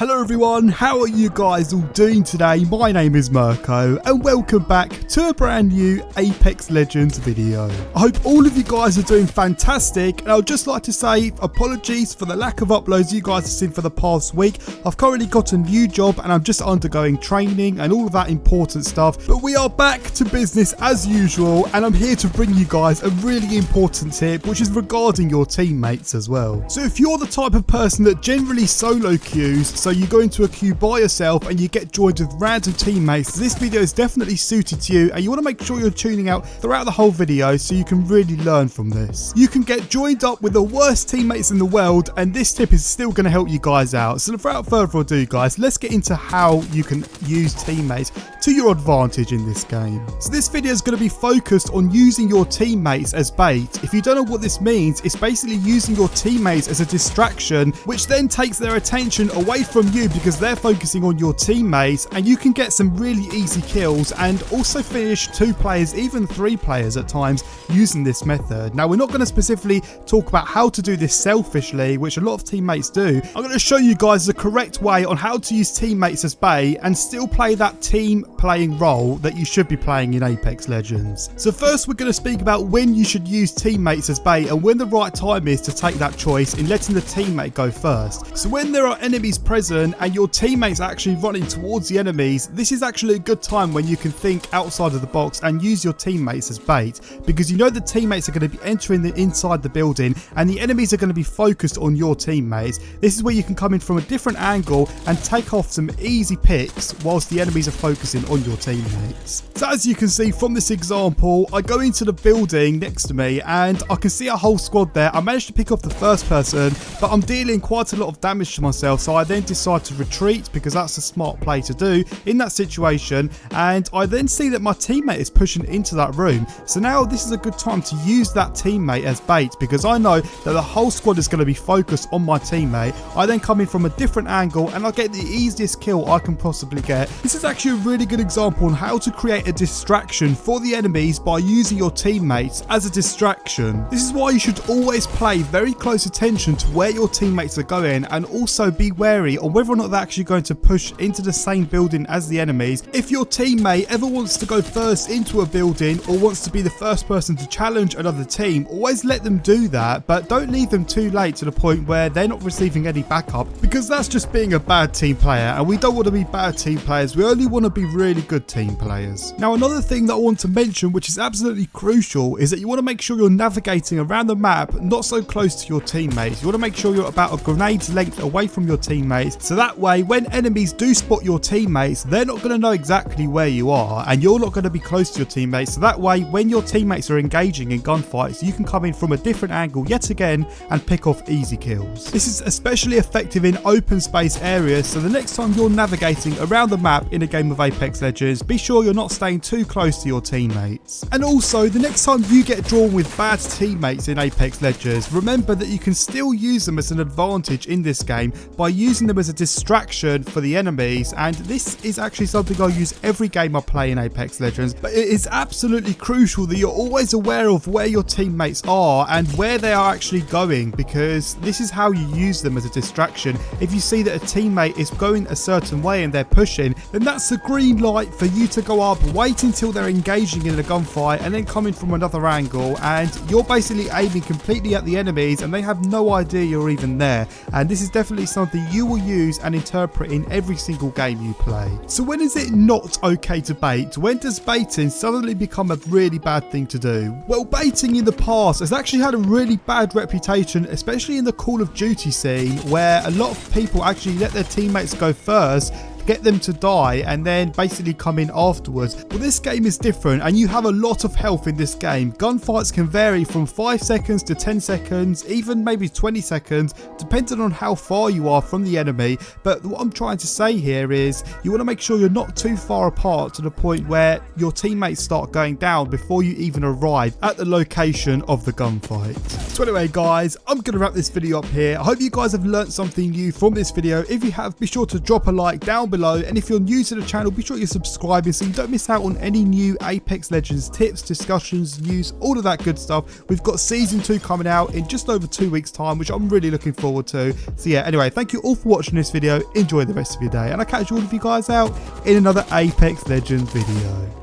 Hello everyone, how are you guys all doing today? My name is Mirko and welcome back to a brand new Apex Legends video. I hope all of you guys are doing fantastic, and I would just like to say apologies for the lack of uploads you guys have seen for the past week. I've currently got a new job and I'm just undergoing training and all of that important stuff, but we are back to business as usual, and I'm here to bring you guys a really important tip which is regarding your teammates as well. So if you're the type of person that generally solo queues, so you go into a queue by yourself and you get joined with random teammates, this video is definitely suited to you, and you want to make sure you're tuning out throughout the whole video so you can really learn from this. You can get joined up with the worst teammates in the world, and this tip is still going to help you guys out. So without further ado guys, let's get into how you can use teammates to your advantage in this game. So this video is going to be focused on using your teammates as bait. If you don't know what this means, it's basically using your teammates as a distraction, which then takes their attention away from you because they're focusing on your teammates, and you can get some really easy kills and also finish 2 players, even 3 players at times, using this method. Now we're not going to specifically talk about how to do this selfishly, which a lot of teammates do. I'm going to show you guys the correct way on how to use teammates as bait and still play that team playing role that you should be playing in Apex Legends. So first we're going to speak about when you should use teammates as bait and when the right time is to take that choice in letting the teammate go first. So when there are enemies present and your teammates are actually running towards the enemies, this is actually a good time when you can think outside of the box and use your teammates as bait, because you know the teammates are going to be entering inside the building and the enemies are going to be focused on your teammates. This is where you can come in from a different angle and take off some easy picks whilst the enemies are focusing on your teammates. So as you can see from this example, I go into the building next to me and I can see a whole squad there. I managed to pick off the first person, but I'm dealing quite a lot of damage to myself, so I then decide to retreat because that's a smart play to do in that situation, and I then see that my teammate is pushing into that room. So now this is a good time to use that teammate as bait because I know that the whole squad is going to be focused on my teammate. I then come in from a different angle and I get the easiest kill I can possibly get. This is actually a really good example on how to create a distraction for the enemies by using your teammates as a distraction. This is why you should always pay very close attention to where your teammates are going, and also be wary on whether or not they're actually going to push into the same building as the enemies. If your teammate ever wants to go first into a building or wants to be the first person to challenge another team, always let them do that, but don't leave them too late to the point where they're not receiving any backup, because that's just being a bad team player, and we don't want to be bad team players. We only want to be really good team players. Now another thing that I want to mention, which is absolutely crucial, is that you want to make sure you're navigating around the map not so close to your teammates. You want to make sure you're about a grenade's length away from your teammates, so that way when enemies do spot your teammates, they're not going to know exactly where you are, and you're not going to be close to your teammates. So that way when your teammates are engaging in gunfights, you can come in from a different angle yet again and pick off easy kills. This is especially effective in open space areas, so the next time you're navigating around the map in a game of Apex Legends, be sure you're not staying too close to your teammates. And also, the next time you get drawn with bad teammates in Apex Legends, remember that you can still use them as an advantage in this game by using them as a distraction for the enemies, and this is actually something I use every game I play in Apex Legends. But it is absolutely crucial that you're always aware of where your teammates are and where they are actually going, because this is how you use them as a distraction. If you see that a teammate is going a certain way and they're pushing, then that's a green light for you to go up, wait until they're engaging in a gunfight, and then come in from another angle, and you're basically aiming completely at the enemies and they have no idea you're even there. And this is definitely something you will use and interpret in every single game you play. So when is it not okay to bait? When does baiting suddenly become a really bad thing to do? Well, baiting in the past has actually had a really bad reputation, especially in the Call of Duty scene, where a lot of people actually let their teammates go first, get them to die, and then basically come in afterwards. Well, this game is different and you have a lot of health in this game. Gunfights can vary from 5 seconds to 10 seconds, even maybe 20 seconds, depending on how far you are from the enemy. But what I'm trying to say here is you want to make sure you're not too far apart to the point where your teammates start going down before you even arrive at the location of the gunfight. So anyway guys, I'm going to wrap this video up here. I hope you guys have learned something new from this video. If you have, be sure to drop a like down below, and if you're new to the channel, be sure you're subscribing so you don't miss out on any new Apex Legends tips, discussions, news, all of that good stuff. We've got season 2 coming out in just over 2 weeks time, which I'm really looking forward to. So yeah, anyway, thank you all for watching this video. Enjoy the rest of your day, and I'll catch all of you guys out in another Apex Legends video.